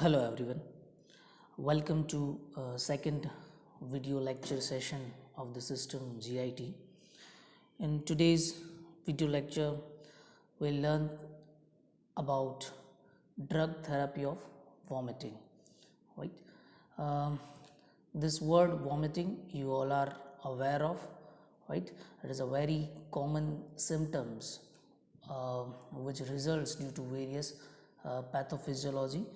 Hello everyone, welcome to second video lecture session of the system GIT. In today's video lecture, we'll learn about drug therapy of vomiting. Right? Um, this word vomiting you all are aware of, right? It is a very common symptoms which results due to various pathophysiology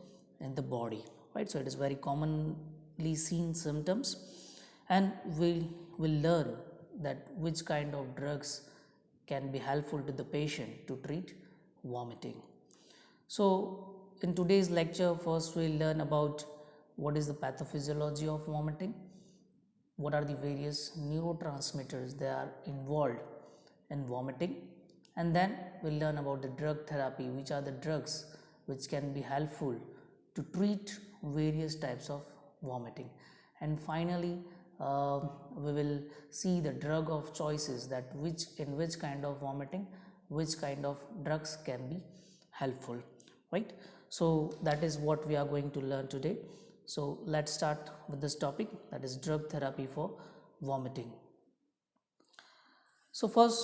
in the body, right? So it is very commonly seen symptoms, and we will learn that which kind of drugs can be helpful to the patient to treat vomiting. So, in today's lecture, first we'll learn about what is the pathophysiology of vomiting, what are the various neurotransmitters that are involved in vomiting, and then we'll learn about the drug therapy, which are the drugs which can be helpful to treat various types of vomiting, and finally we will see the drug of choices, that which kind of vomiting which kind of drugs can be helpful, right? So that is what we are going to learn today. So let's start with this topic, that is drug therapy for vomiting. So first,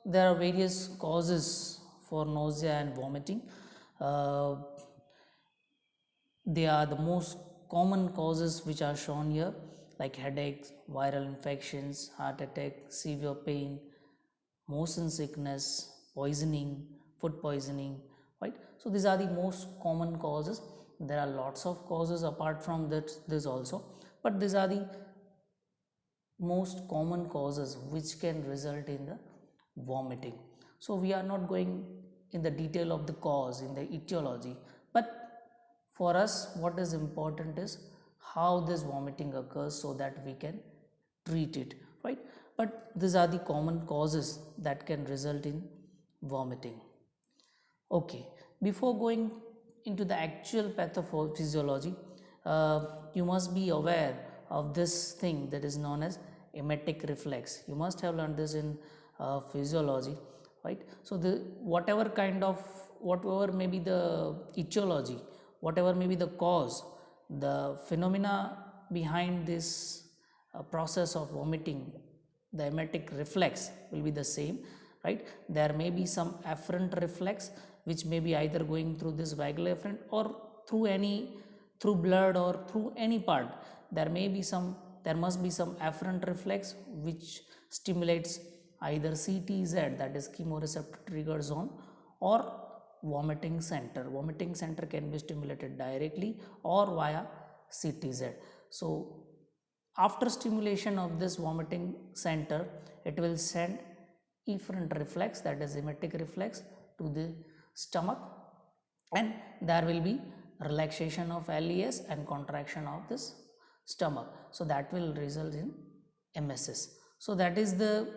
there are various causes for nausea and vomiting. Uh, they are the most common causes which are shown here, like headaches, viral infections, heart attack, severe pain, motion sickness, poisoning, food poisoning, right? So these are the most common causes. There are lots of causes apart from this also, but these are the most common causes which can result in the vomiting. So we are not going in the detail of the cause in the etiology, but for us what is important is how this vomiting occurs so that we can treat it, right? But these are the common causes that can result in vomiting. Okay, before going into the actual pathophysiology, you must be aware of this thing that is known as emetic reflex. You must have learned this in physiology, right? So the whatever may be the etiology, whatever may be the cause, the phenomena behind this process of vomiting, the emetic reflex will be the same, right? There may be some afferent reflex which may be either going through this vagal afferent or through blood or through any part. There must be some afferent reflex which stimulates either CTZ, that is chemoreceptor trigger zone, or vomiting center. Vomiting center can be stimulated directly or via CTZ. So after stimulation of this vomiting center, it will send efferent reflex, that is emetic reflex, to the stomach, and there will be relaxation of LES and contraction of this stomach. So that will result in emesis. So that is the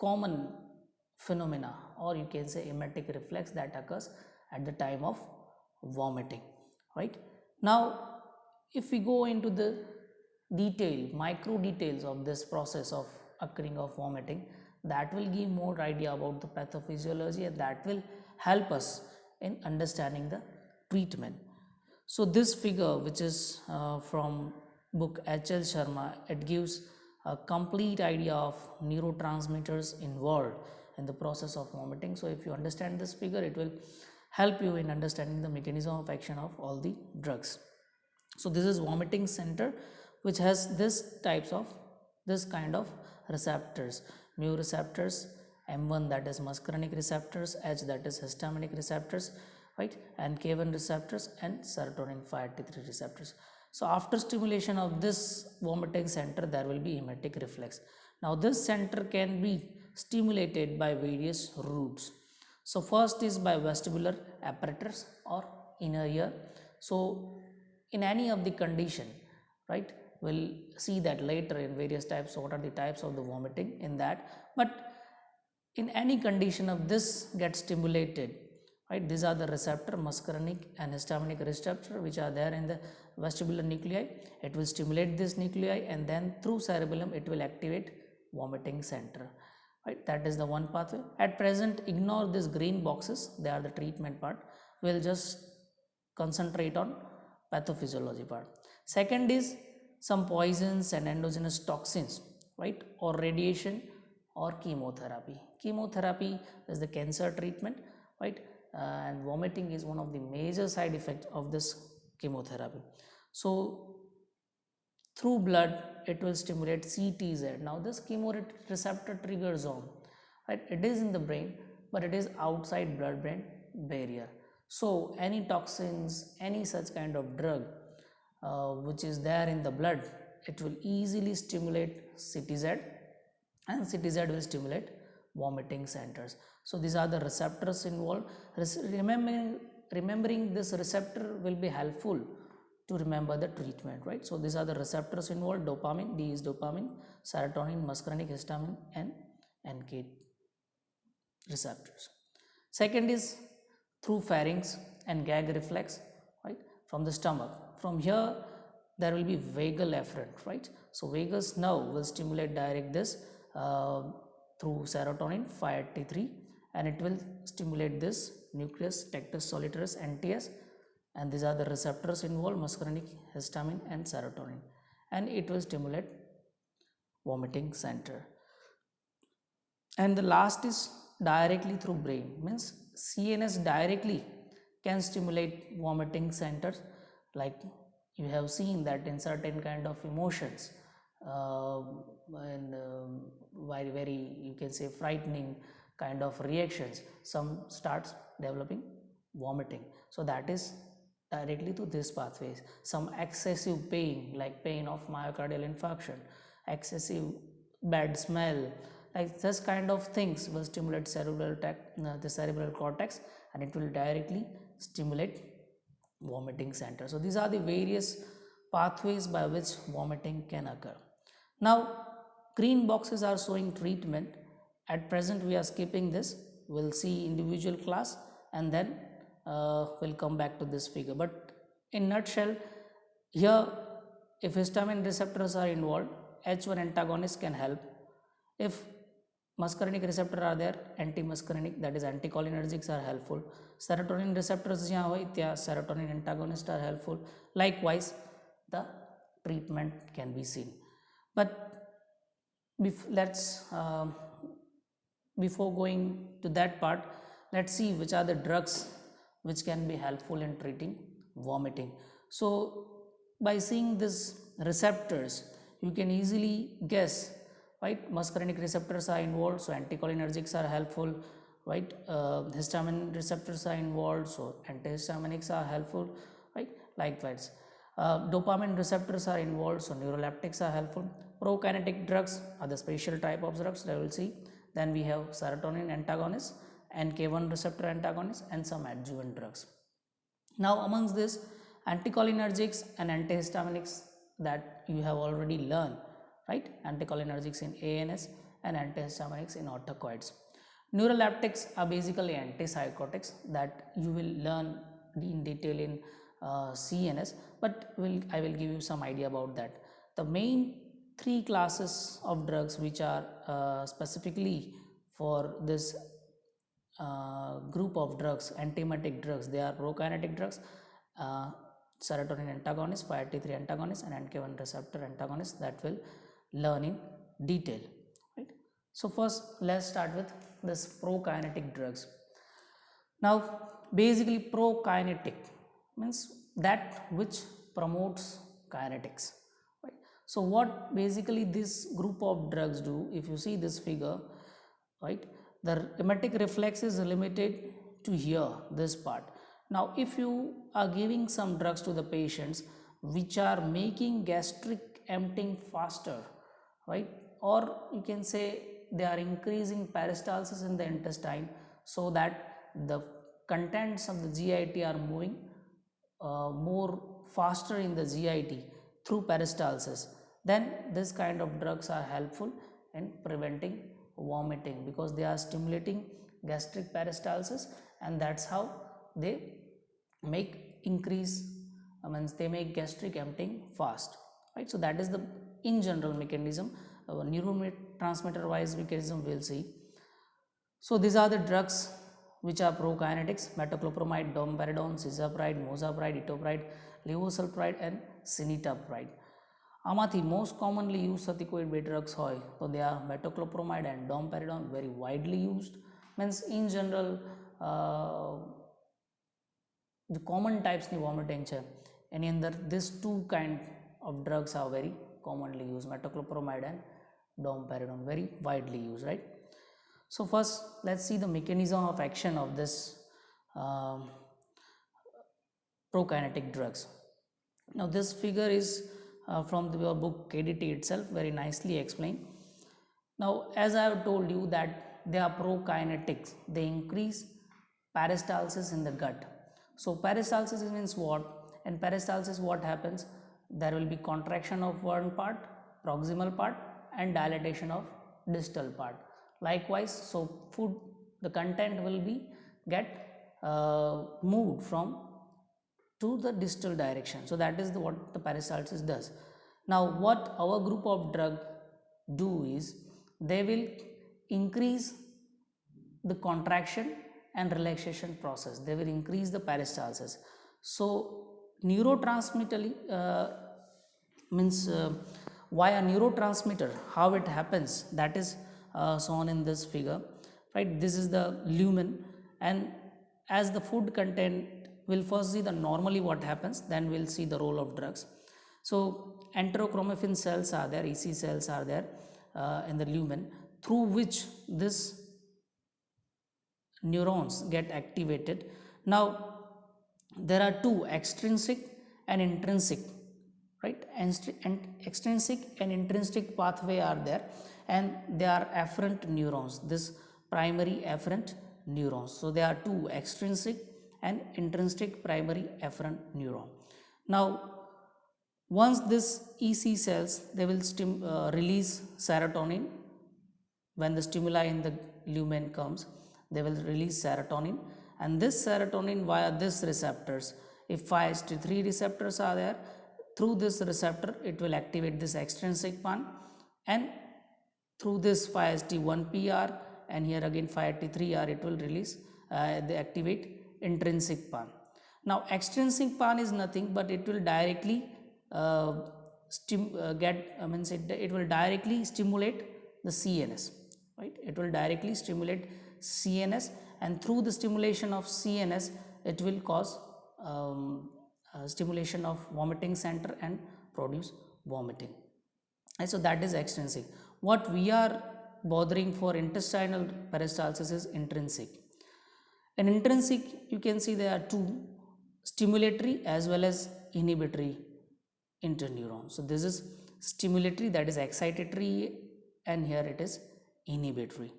common phenomena, or you can say emetic reflex, that occurs at the time of vomiting, right? Now if we go into the micro details of this process of occurring of vomiting, that will give more idea about the pathophysiology, and that will help us in understanding the treatment. So this figure, which is from book H.L. Sharma, it gives a complete idea of neurotransmitters involved in the process of vomiting. So if you understand this figure, it will help you in understanding the mechanism of action of all the drugs. So this is vomiting center, which has this kind of receptors: mu receptors, M1 that is muscarinic receptors, H that is histaminic receptors, right, and K1 receptors, and serotonin 5-3 receptors. So after stimulation of this vomiting center, there will be emetic reflex. Now this center can be stimulated by various routes. So first is by vestibular apparatus or inner ear. So in any of the condition, right, we'll see that later in various types, what are the types of the vomiting in that. But in any condition of this gets stimulated, right, these are the receptor, muscarinic and histaminic receptor, which are there in the vestibular nuclei. It will stimulate this nuclei, and then through cerebellum it will activate vomiting center, right? That is the one pathway. At present, ignore these green boxes, they are the treatment part. We'll just concentrate on pathophysiology part. Second is some poisons and endogenous toxins, right, or radiation or chemotherapy. Chemotherapy is the cancer treatment, right, and vomiting is one of the major side effects of this chemotherapy. So through blood it will stimulate CTZ. Now this chemoreceptor trigger zone, right, it is in the brain but it is outside blood brain barrier. So any toxins, any such kind of drug which is there in the blood, it will easily stimulate CTZ, and CTZ will stimulate vomiting centers. So these are the receptors involved. Remembering this receptor will be helpful to remember the treatment, right? So these are the receptors involved: dopamine, D is dopamine, serotonin, muscarinic, histamine, and NK receptors. Second is through pharynx and gag reflex, right, from the stomach. From here there will be vagal afferent, right? So vagus nerve will stimulate direct this through serotonin 5-83, and it will stimulate this nucleus tectus solitarius NTS, and these are the receptors involved: muscarinic, histamine, and serotonin, and it will stimulate vomiting center. And the last is directly through brain, means CNS directly can stimulate vomiting centers. Like you have seen that in certain kind of emotions and very you can say frightening kind of reactions, some starts developing vomiting. So that is directly to this pathways. Some excessive pain, like pain of myocardial infarction, excessive bad smell, like this kind of things will stimulate the cerebral cortex, and it will directly stimulate vomiting center. So these are the various pathways by which vomiting can occur. Now green boxes are showing treatment. At present we are skipping this, we'll see individual class and then we'll come back to this figure. But in nutshell, here if histamine receptors are involved, H1 antagonist can help. If muscarinic receptor are there, anti-muscarinic, that is anticholinergics are helpful. Serotonin receptors જ્યાં હોય ત્યાં serotonin antagonist are helpful. Likewise the treatment can be seen. But let's before going to that part, let's see which are the drugs which can be helpful in treating vomiting. So by seeing these receptors you can easily guess, right? Muscarinic receptors are involved, so anticholinergics are helpful, right? Histamine receptors are involved, so antihistaminics are helpful, right? Likewise dopamine receptors are involved, so neuroleptics are helpful. Prokinetic drugs are the special type of drugs that we will see. Then we have serotonin antagonists, NK1 receptor antagonists, and some adjuvant drugs. Now amongst this, anticholinergics and antihistaminics that you have already learned, right? Anticholinergics in ANS and antihistaminics in orthocoids. Neuroleptics are basically antipsychotics that you will learn in detail in CNS, but I will give you some idea about that. The main three classes of drugs which are specifically for this group of drugs, antiemetic drugs, they are prokinetic drugs, serotonin antagonist, 5-HT3 antagonist, and NK1 receptor antagonist that will learn in detail, right? So first let's start with this prokinetic drugs. Now basically prokinetic means that which promotes kinetics, right? So what basically this group of drugs do, if you see this figure, right, the emetic reflex is limited to here, this part. Now if you are giving some drugs to the patients which are making gastric emptying faster, right, or you can say they are increasing peristalsis in the intestine so that the contents of the GIT are moving more faster in the GIT through peristalsis, then this kind of drugs are helpful in preventing vomiting because they are stimulating gastric peristalsis, and that's how they make increase, means they make gastric emptying fast, right? So that is the in general mechanism. Neurotransmitter wise mechanism we'll see. So these are the drugs which are prokinetics: metoclopramide, domperidone, cisapride, mozapride, etopride, levosulpride and cinetapride. આમાંથી most commonly use થતી કોઈ બે drugs હોય તો they are metoclopramide and domperidone, very widely used. Means in general the common types ની vomiting છે એની અંદર this two kind of drugs are very commonly used, metoclopramide and domperidone, very widely used, right? So first let's see the mechanism of action of this prokinetic drugs. Now this figure is from your book KDT itself, very nicely explained. Now as I have told you that they are prokinetics, they increase peristalsis in the gut. So peristalsis means what? In peristalsis what happens? There will be contraction of one part, proximal part, and dilatation of distal part. Likewise, so food, the content will be get moved from to the distal direction. So that is what the peristalsis does. Now what our group of drug do is they will increase the contraction and relaxation process, they will increase the peristalsis. So neurotransmitter means via neurotransmitter, how it happens, that is shown in this figure, right? This is the lumen, and as the food content, we'll first see the normally what happens, then we'll see the role of drugs. So enterochromaffin cells are there, EC cells are there in the lumen, through which this neurons get activated. Now there are two, extrinsic and intrinsic, right? And extrinsic and intrinsic pathway are there, and they are afferent neurons, this primary afferent neurons. So there are two, extrinsic and intrinsic primary afferent neuron. Now once this EC cells, they will release serotonin. When the stimuli in the lumen comes, they will release serotonin, and this serotonin via this receptors, if 5-HT3 receptors are there, through this receptor it will activate this extrinsic pan, and through this 5-HT1PR and here again 5-HT3R, it will release they activate intrinsic pan. Now extrinsic pan is nothing but it will directly it will directly stimulate the CNS, right? It will directly stimulate CNS, and through the stimulation of CNS it will cause stimulation of vomiting center and produce vomiting. And so that is extrinsic. What we are bothering for intestinal peristalsis is intrinsic. And intrinsic, you can see there are two, stimulatory as well as inhibitory interneurons. So this is stimulatory, that is excitatory, and here it is inhibitory,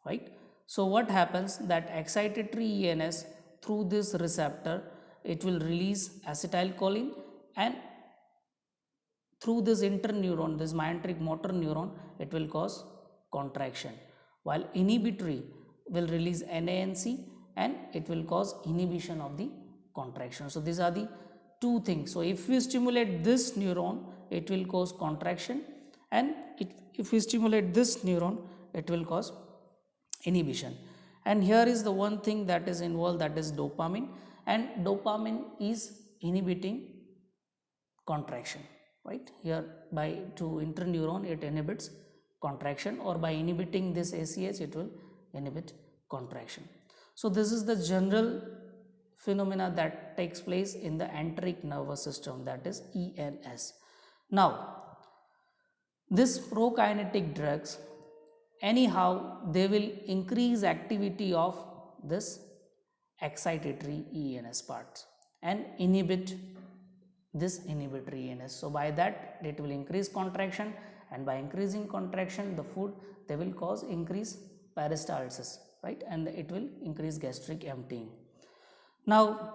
right? So what happens, that excitatory ENS through this receptor, it will release acetylcholine, and through this interneuron, this myenteric motor neuron, it will cause contraction, while inhibitory will release NANC and it will cause inhibition of the contraction. So these are the two things. So if we stimulate this neuron, it will cause contraction, and if we stimulate this neuron, it will cause inhibition. And here is the one thing that is involved, that is dopamine, and dopamine is inhibiting contraction, right? Here by to interneuron it inhibits contraction, or by inhibiting this ACH it will inhibit contraction. So this is the general phenomena that takes place in the enteric nervous system, that is ENS. Now this prokinetic drugs, anyhow they will increase activity of this excitatory ENS parts and inhibit this inhibitory ENS. So by that it will increase contraction, and by increasing contraction the food, they will cause increased peristalsis, right? And it will increase gastric emptying. Now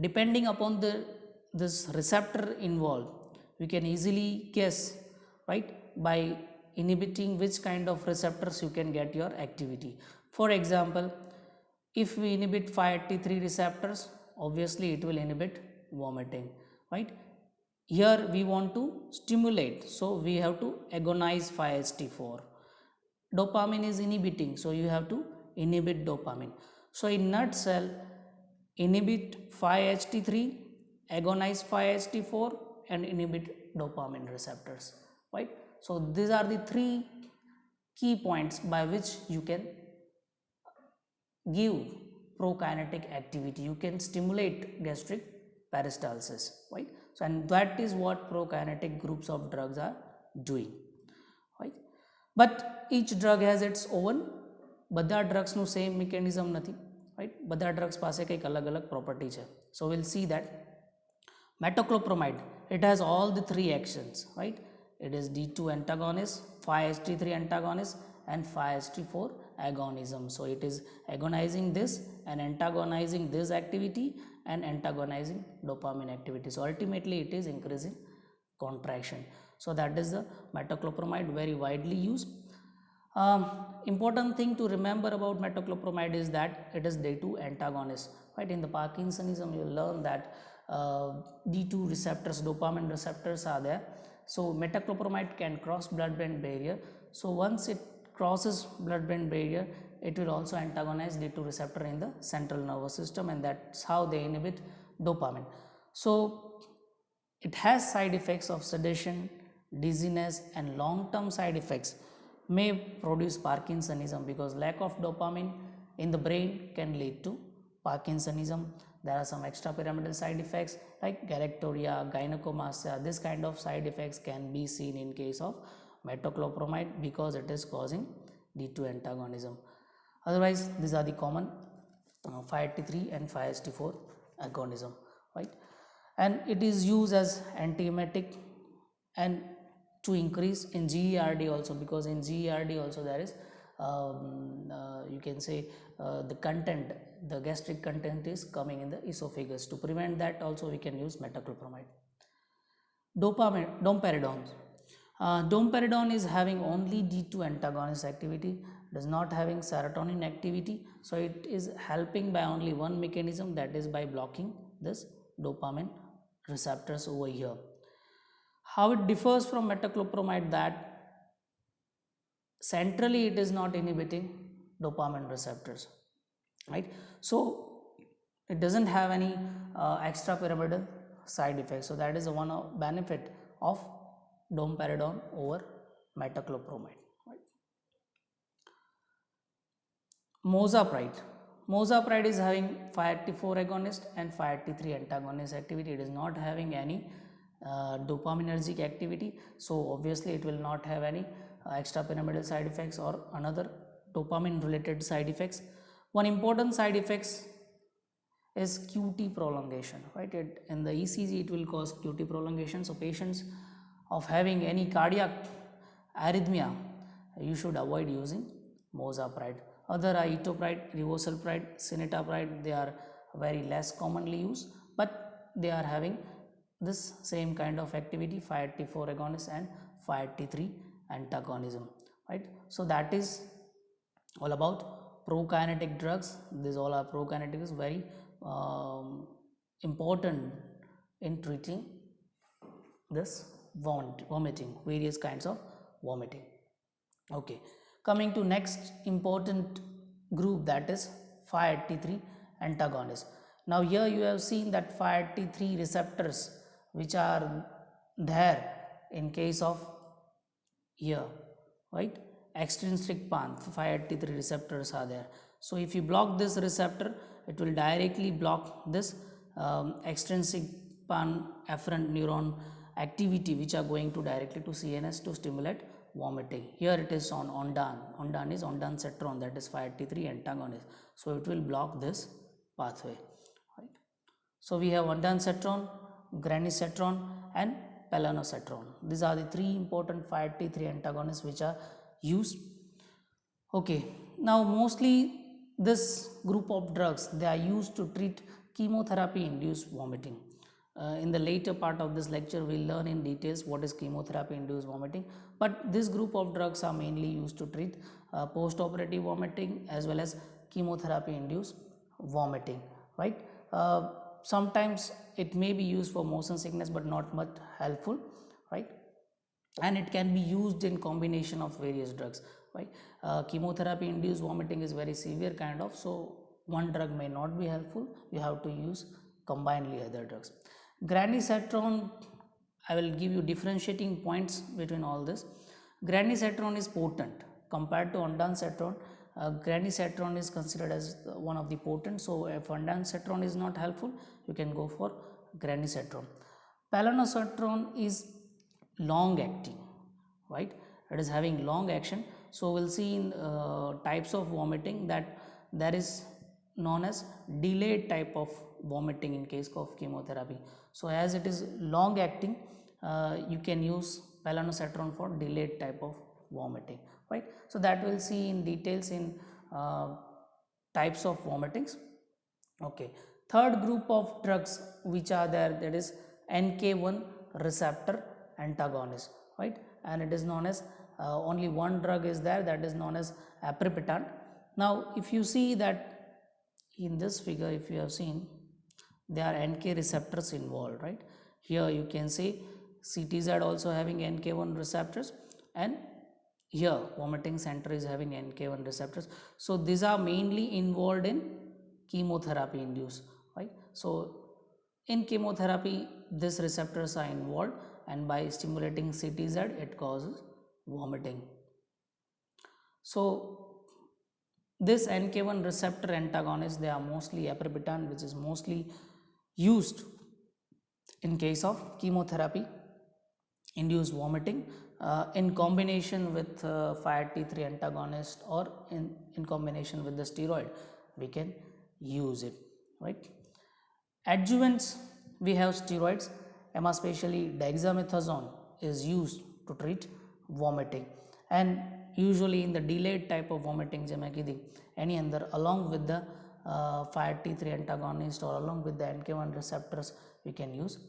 depending upon this receptor involved, we can easily guess, right, by inhibiting which kind of receptors you can get your activity. For example, if we inhibit 5-HT3 receptors, obviously it will inhibit vomiting, right? Here we want to stimulate, so we have to agonize 5-HT4. Dopamine is inhibiting, so you have to inhibit dopamine. So in nutshell, inhibit 5-HT3, agonize 5-HT4, and inhibit dopamine receptors, right? So these are the three key points by which you can give prokinetic activity. You can stimulate gastric peristalsis, right? So and that is what prokinetic groups of drugs are doing, right? But each drug has its own, બધા ડ્રગ્સનું same mechanism નથી, right. બધા drugs પાસે કંઈક અલગ અલગ property છે. So will see that metoclopramide, it has all the three actions, right? It is D2 antagonist, 5-HT3 antagonist, and 5-HT4 agonism. So it is agonizing this and antagonizing this activity and antagonizing dopamine activity. So ultimately it is increasing contraction. So that is the metoclopramide, very widely used. Important thing to remember about metoclopramide is that it is D2 antagonist, right? In the Parkinsonism you will learn that D2 receptors, dopamine receptors are there. So metoclopramide can cross blood-brain barrier. So once it crosses blood-brain barrier, it will also antagonize D2 receptor in the central nervous system, and that's how they inhibit dopamine. So it has side effects of sedation, dizziness, and long-term side effects may produce Parkinsonism, because lack of dopamine in the brain can lead to Parkinsonism. There are some extrapyramidal side effects like galactorrhea, gynecomastia. This kind of side effects can be seen in case of metoclopramide because it is causing D2 antagonism. Otherwise, these are the common 5-HT3 and 5-HT4 agonism, right? And it is used as antiemetic and to increase in GERD also, because in GERD also there is you can say the content, the gastric content is coming in the esophagus. To prevent that also we can use metoclopramide. Domperidone. Domperidone is having only D2 antagonist activity, does not having serotonin activity. So it is helping by only one mechanism, that is by blocking this dopamine receptors over here. How it differs from metoclopramide, that centrally it is not inhibiting dopamine receptors, right? So it doesn't have any extrapyramidal side effects. So that is one of benefit of domperidone over metoclopramide, right? Mozapride. Mozapride is having 5-HT4 agonist and 5-HT3 antagonist activity. It is not having any dopaminergic activity, so obviously it will not have any extrapyramidal side effects or another dopamine related side effects. One important side effects is QT prolongation, right? In the ECG it will cause QT prolongation. So patients of having any cardiac arrhythmia, you should avoid using mozapride. Other are etopride, rivocelpride, cinetapride. They are very less commonly used, but they are having this same kind of activity, 5-HT4 agonist and 5-HT3 antagonism, right? So that is all about prokinetic drugs. These all are prokinetic, is very important in treating this vomiting, various kinds of vomiting. Okay, coming to next important group, that is 5-HT3 antagonist. Now here you have seen that 5-HT3 receptors which are there in case of here, right? Extrinsic pan 5-HT3 receptors are there. So if you block this receptor, it will directly block this extrinsic pan afferent neuron activity, which are going to directly to CNS to stimulate vomiting. Here it is on ondan. Ondan is ondansetron, that is 5-HT3 antagonist. So it will block this pathway, right? So we have ondansetron, granisetron, and palanosetron. These are the three important 5-HT3 antagonists which are used. Okay, now mostly this group of drugs, they are used to treat chemotherapy induced vomiting. In the later part of this lecture we will learn in details what is chemotherapy induced vomiting, but this group of drugs are mainly used to treat post-operative vomiting as well as chemotherapy induced vomiting, right? Sometimes it may be used for motion sickness but not much helpful, right? And it can be used in combination of various drugs, right? Chemotherapy induced vomiting is very severe kind of, so one drug may not be helpful, you have to use combinedly other drugs. Granisetron, I will give you differentiating points between all this. Granisetron is potent compared to ondansetron. Granisetron is considered as one of the potent, so if ondansetron is not helpful, you can go for granisetron. Palonosetron is long acting, right? It is having long action. So we'll see in types of vomiting that there is known as delayed type of vomiting in case of chemotherapy. So as it is long acting, you can use palonosetron for delayed type of vomiting, right? So that we'll see in details in types of vomitings. Okay, third group of drugs which are there, that is NK1 receptor antagonist, right? And it is known as only one drug is there, that is known as aprepitant. Now if you see that in this figure, if you have seen, there are NK receptors involved, right? Here you can see CTZ also having NK1 receptors, and here vomiting center is having NK1 receptors. So these are mainly involved in chemotherapy induced, right? So in chemotherapy these receptors are involved, and by stimulating CTZ it causes vomiting. So this NK1 receptor antagonist, they are mostly aprepitant, which is mostly used in case of chemotherapy induced vomiting, in combination with 5-HT3 antagonist, or in combination with the steroid we can use it, right? Adjuvants, we have steroids, especially dexamethasone is used to treat vomiting, and usually in the delayed type of vomiting any other along with the 5-HT3 antagonist or along with the NK1 receptors we can use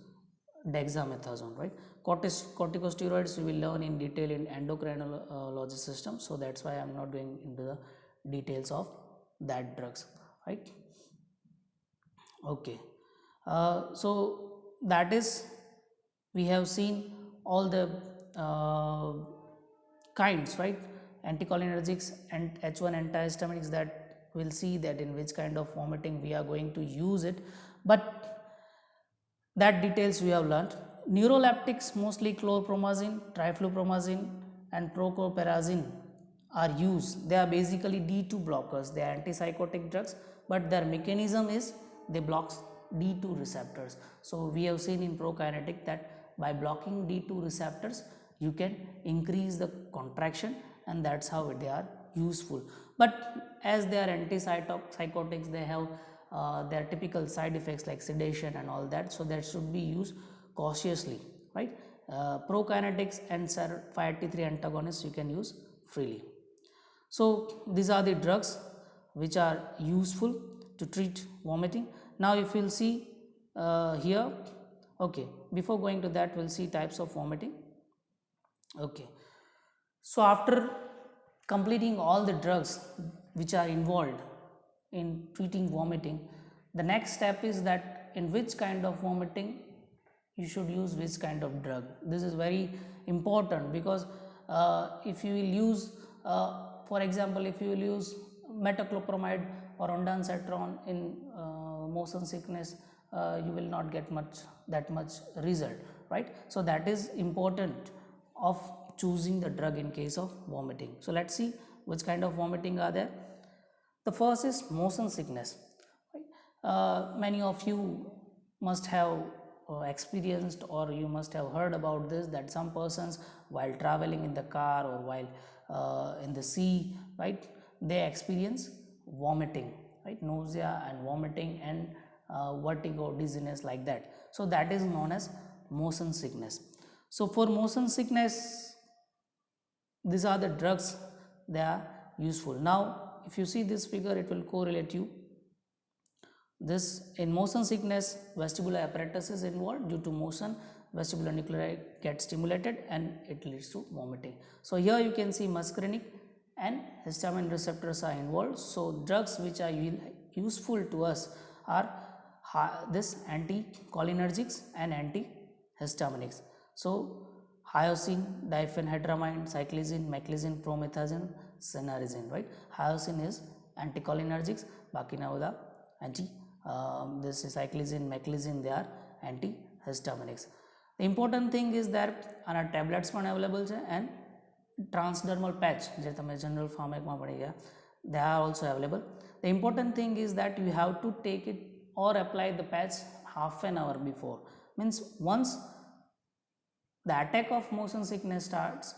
dexamethasone, right? Corticosteroids we will learn in detail in endocrinology system, so that's why I am not going into the details of that drugs, right? Okay, so that is, we have seen all the kinds, right? Anticholinergics and H1 antihistaminics, that we'll see that in which kind of vomiting we are going to use it, but that details we have learned. Neuroleptics, mostly chlorpromazine, triflupromazine and prochlorperazine are used. They are basically D2 blockers. They are antipsychotic drugs, but their mechanism is they block D2 receptors. So we have seen in prokinetic that by blocking D2 receptors you can increase the contraction, and that's how they are useful. But as they are antipsychotics, they have their typical side effects like sedation and all that, so that should be used cautiously, right? Prokinetics and 5-HT3 antagonists you can use freely. So these are the drugs which are useful to treat vomiting. Now if you'll see here, okay, before going to that we'll see types of vomiting. Okay, so after completing all the drugs which are involved in treating vomiting, the next step is that in which kind of vomiting you should use which kind of drug. This is very important, because if you will use for example, if you will use metoclopramide or ondansetron in motion sickness, you will not get that much result, right? So that is important of choosing the drug in case of vomiting. So let's see which kind of vomiting are there. The first is motion sickness, right? Many of you must have experienced, or you must have heard about this, that some persons while traveling in the car or while in the sea, right, they experience vomiting, right? Nausea and vomiting and vertigo, dizziness, like that. So that is known as motion sickness. So for motion sickness, these are the drugs, they are useful. Now if you see this figure, it will correlate you. This, in motion sickness, vestibular apparatus is involved. Due to motion, vestibular nuclei get stimulated and it leads to vomiting. So here you can see muscarinic and histamine receptors are involved. So drugs which are useful to us are this anticholinergics and antihistaminics. So hyoscine, diphenhydramine, cyclizine, meclizine, promethazine, cenarizine, right? Hyoscine is anticholinergics, બાકીના બધા anti this is cyclizine, meclizine, they are antihistaminics. The important thing is that આના tablets પણ available છે and transdermal patch જે તમે general pharmac માં પડી ગયા, they are also available. The important thing is that you have to take it or apply the patch half an hour before. Means once the attack of motion sickness starts,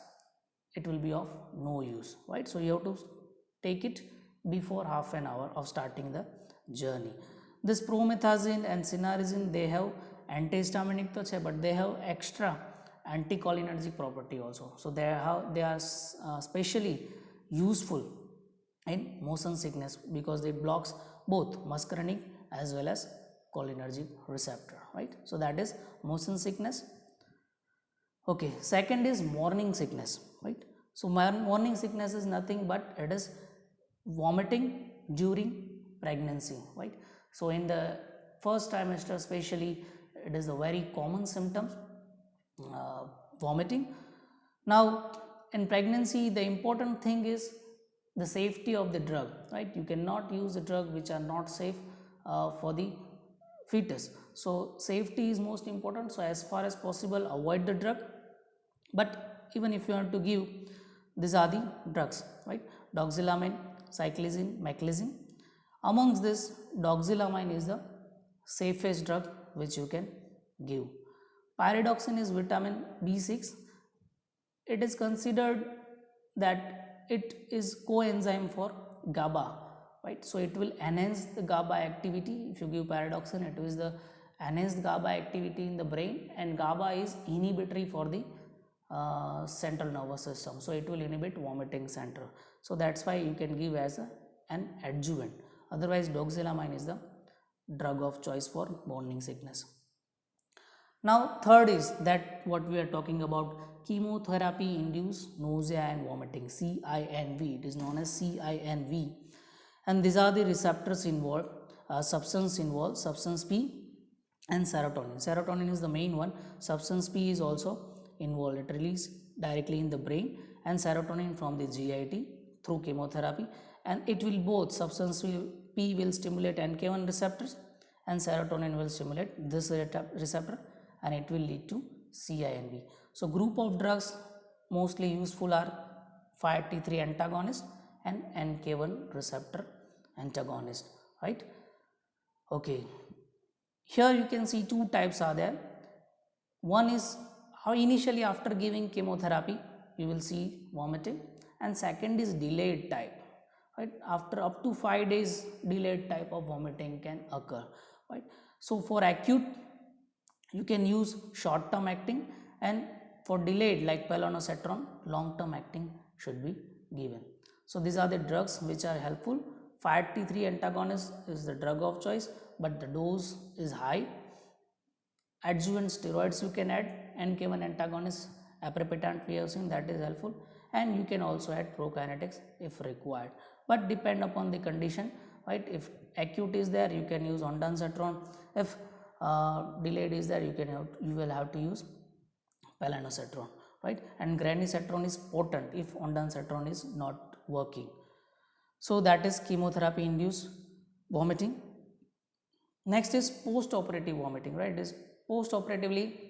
it will be of no use, right? So you have to take it before half an hour of starting the journey. This promethazine and cinnarizine, they have antihistaminic to chhe, but they have extra anticholinergic property also. So they are specially useful in motion sickness because it blocks both muscarinic as well as cholinergic receptor, right? So that is motion sickness. Okay, second is morning sickness, right? So morning sickness is nothing but it is vomiting during pregnancy, right? So in the first trimester especially, it is a very common symptom, vomiting. Now in pregnancy, the important thing is the safety of the drug, right? You cannot use the drug which are not safe for the fetus. So safety is most important. So as far as possible, avoid the drug. But even if you want to give, these are the drugs, right? Doxylamine, cyclizine, meclizine. Amongst this, doxylamine is the safest drug which you can give. Pyridoxine is vitamin B6. It is considered that it is coenzyme for GABA, right? So it will enhance the GABA activity. If you give pyridoxine, it is the enhanced GABA activity in the brain, and GABA is inhibitory for the central nervous system. So it will inhibit vomiting center. So that's why you can give as an adjuvant. Otherwise, doxylamine is the drug of choice for morning sickness. Now third is that what we are talking about, chemotherapy induced nausea and vomiting, CINV. It is known as CINV, and these are the receptors involved, substance involved, substance P and serotonin. Serotonin is the main one. Substance P is also involved. It releases directly in the brain, and serotonin from the GIT through chemotherapy, and it will both, substance P will stimulate NK1 receptors and serotonin will stimulate this receptor, and it will lead to CINV. So group of drugs mostly useful are 5-T3 antagonist and NK1 receptor antagonist, right? Okay, here you can see two types are there. One is how initially after giving chemotherapy you will see vomiting, and second is delayed type, right? After up to 5 days, delayed type of vomiting can occur, right? So for acute you can use short term acting, and for delayed like pelonosetron, long term acting should be given. So these are the drugs which are helpful. 5-T3 antagonist is the drug of choice, but the dose is high. Adjuvant steroids you can add, NK1 antagonist, aprepitant we have seen, that is helpful, and you can also add prokinetics if required, but depend upon the condition, right? If acute is there, you can use ondansetron. If delayed is there, you will have to use pelonosetron, right? And granisetron is potent if ondansetron is not working. So that is chemotherapy induced vomiting. Next is post-operative vomiting, right? It is post-operatively,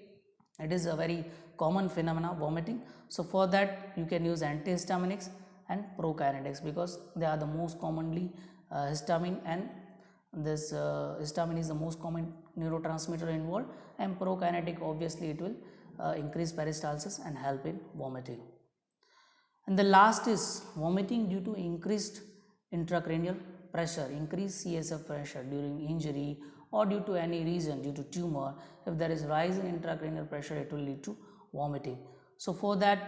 it is a very common phenomena, vomiting. So for that you can use antihistaminics and prokinetics because they are the most commonly histamine, and this histamine is the most common neurotransmitter involved, and prokinetic obviously it will increase peristalsis and help in vomiting. And the last is vomiting due to increased intracranial pressure, increased CSF pressure during injury or due to any reason, due to tumor. If there is rise in intracranial pressure, it will lead to vomiting. So for that,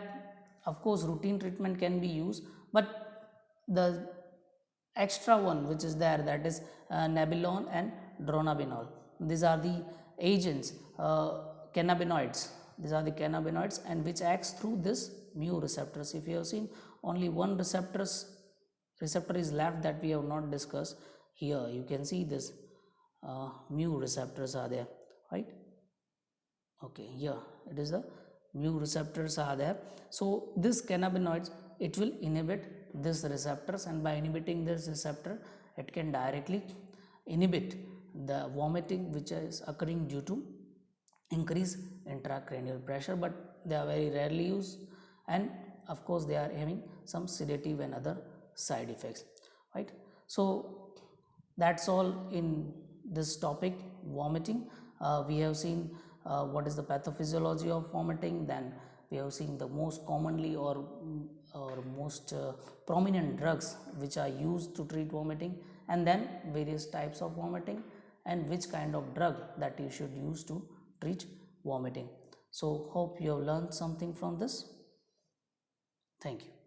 of course, routine treatment can be used, but the extra one which is there, that is Nabilon and Dronabinol. These are the agents, cannabinoids. These are the cannabinoids, and which acts through this mu receptors. If you have seen, only one receptor is left that we have not discussed here. You can see this mu receptors are there, right? Okay, here it is the mu receptors are there. So this cannabinoids, it will inhibit this receptors, and by inhibiting this receptor, it can directly inhibit the vomiting which is occurring due to increase intracranial pressure, but they are very rarely used, and of course they are having some sedative and other side effects, right? So that's all in this topic, vomiting. We have seen what is the pathophysiology of vomiting, then we have seen the most commonly or most prominent drugs which are used to treat vomiting, and then various types of vomiting and which kind of drug that you should use to treat vomiting. So hope you have learned something from this. Thank you.